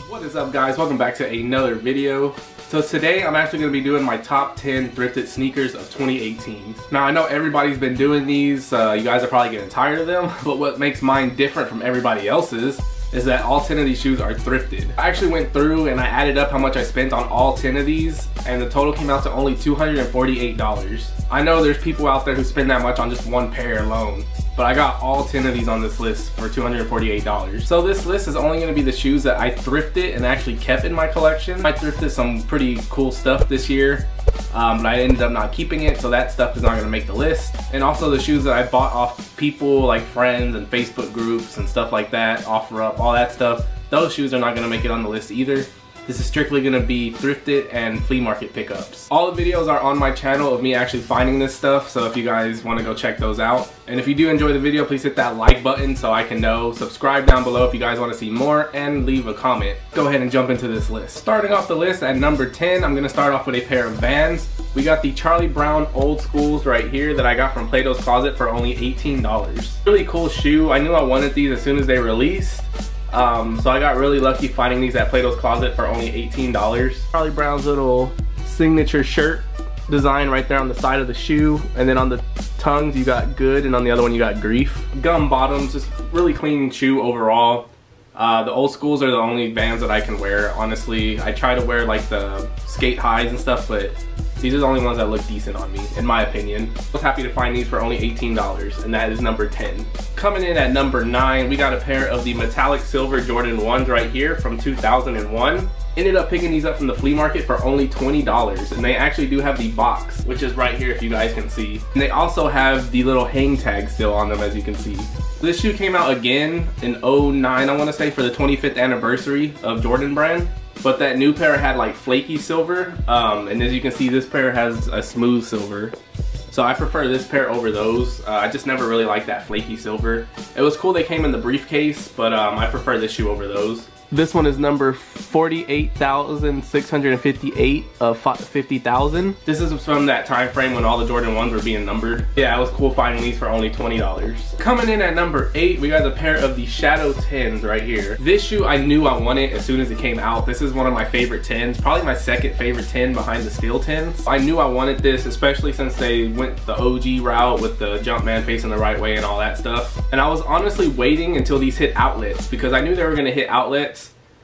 What is up, guys? Welcome back to another video. So today I'm actually going to be doing my top 10 thrifted sneakers of 2018. Now I know everybody's been doing these, you guys are probably getting tired of them, but what makes mine different from everybody else's is that all 10 of these shoes are thrifted. I actually went through and I added up how much I spent on all 10 of these, and the total came out to only $248. I know there's people out there who spend that much on just one pair alone, but I got all 10 of these on this list for $248. So this list is only gonna be the shoes that I thrifted and actually kept in my collection. I thrifted some pretty cool stuff this year, but I ended up not keeping it, so that stuff is not gonna make the list. And also the shoes that I bought off people like friends and Facebook groups and stuff like that, OfferUp, all that stuff, those shoes are not gonna make it on the list either. This is strictly gonna be thrifted and flea market pickups. All the videos are on my channel of me actually finding this stuff, so if you guys wanna go check those out. And if you do enjoy the video, please hit that like button so I can know. Subscribe down below if you guys wanna see more, and leave a comment. Go ahead and jump into this list. Starting off the list at number 10, I'm gonna start off with a pair of Vans. We got the Charlie Brown Old Schools right here that I got from Plato's Closet for only $18. Really cool shoe. I knew I wanted these as soon as they released. So I got really lucky finding these at Plato's Closet for only $18. Charlie Brown's little signature shirt design right there on the side of the shoe, and then on the tongues you got good, and on the other one you got grief. Gum bottoms, just really clean shoe overall. The Old Schools are the only Vans that I can wear, honestly. I try to wear like the skate highs and stuff, but these are the only ones that look decent on me, in my opinion. I was happy to find these for only $18, and that is number 10. Coming in at number 9, we got a pair of the metallic silver Jordan 1s right here from 2001. Ended up picking these up from the flea market for only $20, and they actually do have the box, which is right here if you guys can see. And they also have the little hang tag still on them, as you can see. This shoe came out again in 09, I want to say, for the 25th anniversary of Jordan brand. But that new pair had like flaky silver, and as you can see, this pair has a smooth silver. So I prefer this pair over those. I just never really liked that flaky silver. It was cool they came in the briefcase, but I prefer this shoe over those. This one is number 48,658 of 50,000. This is from that time frame when all the Jordan 1s were being numbered. Yeah, it was cool finding these for only $20. Coming in at number 8, we got a pair of the Shadow 10s right here. This shoe I knew I wanted as soon as it came out. This is one of my favorite 10s, probably my second favorite 10 behind the Steel 10s. I knew I wanted this, especially since they went the OG route with the Jumpman facing the right way and all that stuff. And I was honestly waiting until these hit outlets because I knew they were gonna hit outlets.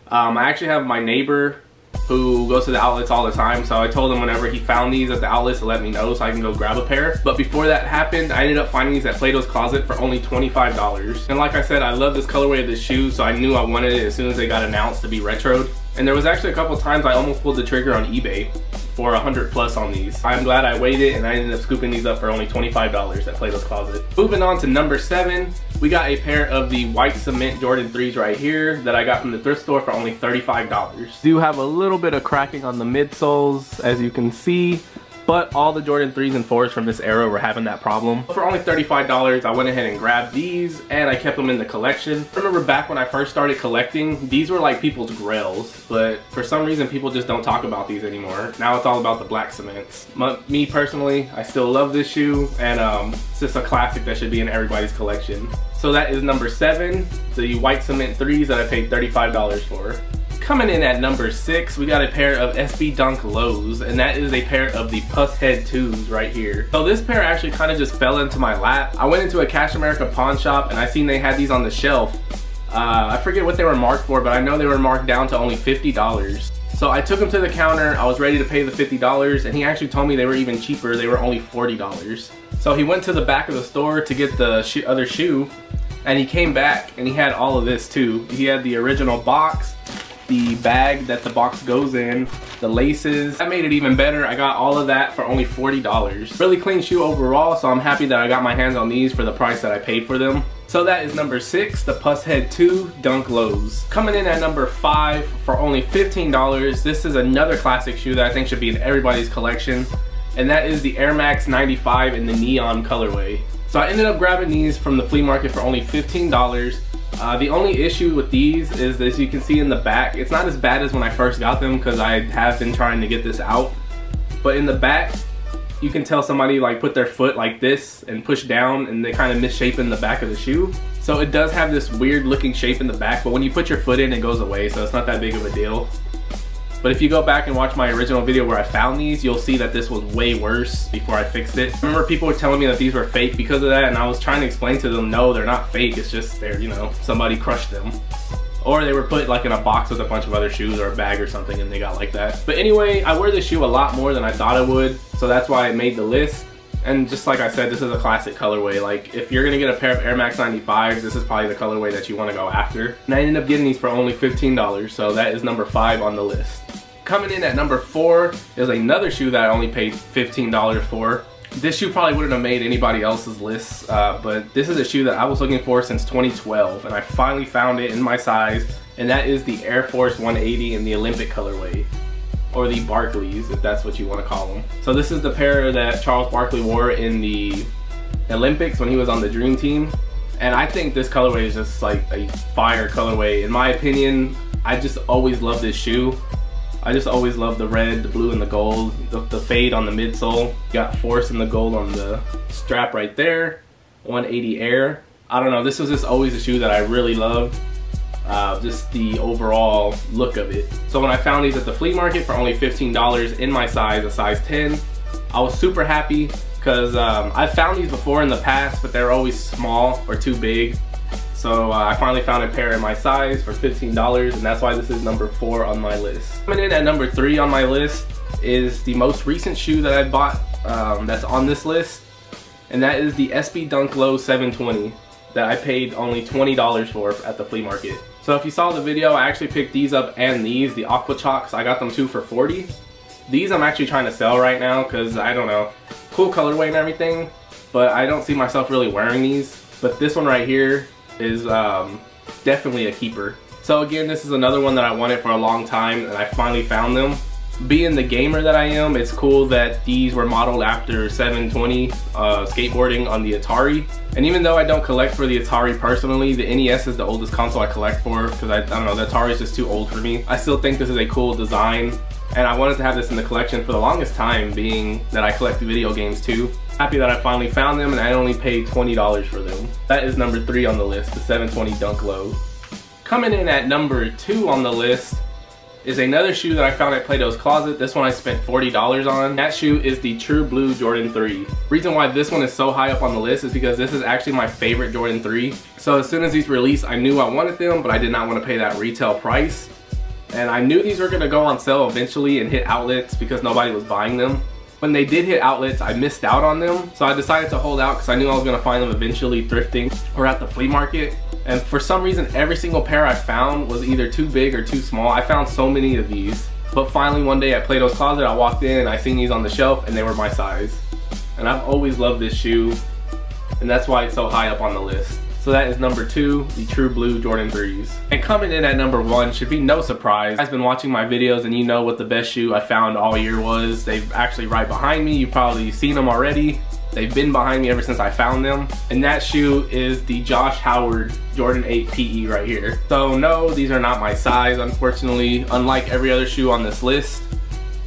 I actually have my neighbor who goes to the outlets all the time, so I told him whenever he found these at the outlets to let me know so I can go grab a pair. But before that happened, I ended up finding these at Plato's Closet for only $25. And like I said, I love this colorway of this shoe, so I knew I wanted it as soon as they got announced to be retroed. And there was actually a couple times I almost pulled the trigger on eBay for 100 plus on these. I'm glad I waited, and I ended up scooping these up for only $25 at Plato's Closet. Moving on to number 7, we got a pair of the white cement Jordan 3s right here that I got from the thrift store for only $35. Do have a little bit of cracking on the midsoles, as you can see, but all the Jordan 3s and 4s from this era were having that problem. For only $35, I went ahead and grabbed these, and I kept them in the collection. I remember back when I first started collecting, these were like people's grails, but for some reason people just don't talk about these anymore. Now it's all about the black cements. Me personally, I still love this shoe, and it's just a classic that should be in everybody's collection. So that is number 7, the white cement 3s that I paid $35 for. Coming in at number 6, we got a pair of SB Dunk Lows, and that is a pair of the Puss Head 2s right here. So this pair actually kind of just fell into my lap. I went into a Cash America pawn shop and I seen they had these on the shelf. I forget what they were marked for, but I know they were marked down to only $50. So I took them to the counter, I was ready to pay the $50, and he actually told me they were even cheaper, they were only $40. So he went to the back of the store to get the other shoe, and he came back and he had all of this too. He had the original box, the bag that the box goes in, the laces. That made it even better. I got all of that for only $40. Really clean shoe overall, so I'm happy that I got my hands on these for the price that I paid for them. So that is number 6, the Puss Head 2 Dunk Lows. Coming in at number 5 for only $15, this is another classic shoe that I think should be in everybody's collection, and that is the Air Max 95 in the neon colorway. So I ended up grabbing these from the flea market for only $15. The only issue with these is, as you can see in the back, it's not as bad as when I first got them because I have been trying to get this out. But in the back, you can tell somebody like put their foot like this and push down, and they kind of misshapen the back of the shoe. So it does have this weird looking shape in the back, but when you put your foot in, it goes away, so it's not that big of a deal. But if you go back and watch my original video where I found these, you'll see that this was way worse before I fixed it. I remember people were telling me that these were fake because of that, and I was trying to explain to them, no, they're not fake, it's just they're, you know, somebody crushed them. Or they were put like in a box with a bunch of other shoes or a bag or something and they got like that. But anyway, I wear this shoe a lot more than I thought I would, so that's why I made the list. And just like I said, this is a classic colorway. Like, if you're gonna get a pair of Air Max 95s, this is probably the colorway that you wanna go after. And I ended up getting these for only $15, so that is number 5 on the list. Coming in at number 4 is another shoe that I only paid $15 for. This shoe probably wouldn't have made anybody else's list, but this is a shoe that I was looking for since 2012, and I finally found it in my size, and that is the Air Force 180 in the Olympic colorway, or the Barkleys, if that's what you want to call them. So this is the pair that Charles Barkley wore in the Olympics when he was on the Dream Team, and I think this colorway is just like a fire colorway. In my opinion, I just always love this shoe. I just always love the red, the blue, and the gold, the fade on the midsole. You got Force and the gold on the strap right there. 180 Air. I don't know, this was just always a shoe that I really loved. Just the overall look of it. So when I found these at the flea market for only $15 in my size, a size 10, I was super happy because I've found these before in the past, but they're always small or too big. So I finally found a pair in my size for $15, and that's why this is number 4 on my list. Coming in at number 3 on my list is the most recent shoe that I bought that's on this list, and that is the SB Dunk Low 720 that I paid only $20 for at the flea market. So if you saw the video, I actually picked these up and these, the Aqua Chalks. I got them 2 for $40. These I'm actually trying to sell right now because I don't know, cool colorway and everything, but I don't see myself really wearing these. But this one right here is definitely a keeper. So again, this is another one that I wanted for a long time, and I finally found them. Being the gamer that I am, it's cool that these were modeled after 720 skateboarding on the Atari. And even though I don't collect for the Atari personally, the NES is the oldest console I collect for because I don't know, the Atari is just too old for me. I still think this is a cool design, and I wanted to have this in the collection for the longest time, being that I collect video games too. Happy that I finally found them, and I only paid $20 for them. That is number 3 on the list, the 720 Dunk Low. Coming in at number 2 on the list is another shoe that I found at Plato's Closet. This one I spent $40 on. That shoe is the True Blue Jordan 3. Reason why this one is so high up on the list is because this is actually my favorite Jordan 3. So as soon as these released, I knew I wanted them, but I did not want to pay that retail price. And I knew these were gonna go on sale eventually and hit outlets because nobody was buying them. When they did hit outlets, I missed out on them. So I decided to hold out because I knew I was gonna find them eventually thrifting or at the flea market. And for some reason, every single pair I found was either too big or too small. I found so many of these. But finally one day at Plato's Closet, I walked in and I seen these on the shelf and they were my size. And I've always loved this shoe, and that's why it's so high up on the list. So that is number 2, the True Blue Jordan 3s. And coming in at number 1 should be no surprise. You guys been watching my videos and you know what the best shoe I found all year was. They've actually right behind me. You've probably seen them already. They've been behind me ever since I found them. And that shoe is the Josh Howard Jordan 8 PE right here. So no, these are not my size, unfortunately, unlike every other shoe on this list.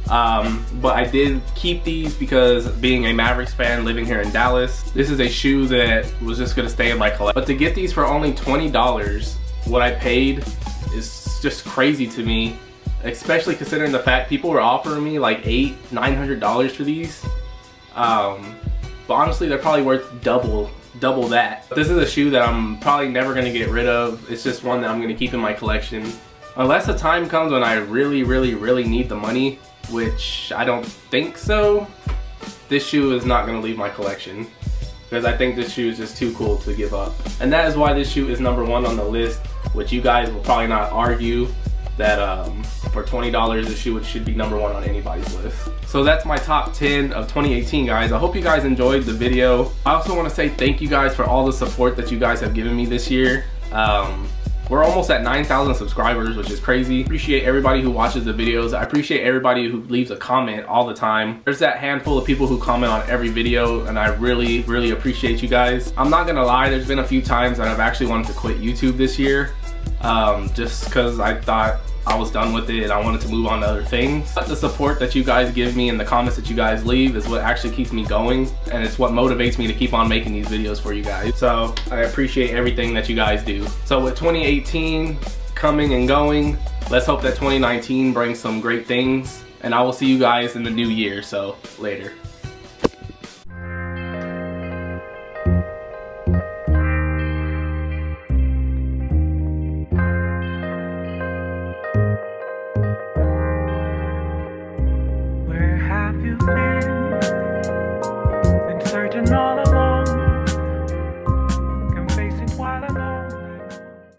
But I did keep these because being a Mavericks fan living here in Dallas, this is a shoe that was just gonna stay in my collection. But to get these for only $20, what I paid is just crazy to me, especially considering the fact people were offering me like $800–900 for these. But honestly, they're probably worth double that. This is a shoe that I'm probably never gonna get rid of. It's just one that I'm gonna keep in my collection. Unless the time comes when I really need the money, which I don't think so, this shoe is not gonna leave my collection because I think this shoe is just too cool to give up. And that is why this shoe is number 1 on the list, which you guys will probably not argue that for $20 this shoe should be number 1 on anybody's list. So that's my top 10 of 2018, guys. I hope you guys enjoyed the video. I also want to say thank you guys for all the support that you guys have given me this year. We're almost at 9,000 subscribers, which is crazy. I appreciate everybody who watches the videos. I appreciate everybody who leaves a comment all the time. There's that handful of people who comment on every video, and I really appreciate you guys. I'm not gonna lie, there's been a few times that I've actually wanted to quit YouTube this year, just because I thought I was done with it and I wanted to move on to other things. But the support that you guys give me and the comments that you guys leave is what actually keeps me going, and it's what motivates me to keep on making these videos for you guys. So I appreciate everything that you guys do. So with 2018 coming and going, let's hope that 2019 brings some great things, and I will see you guys in the new year. So later.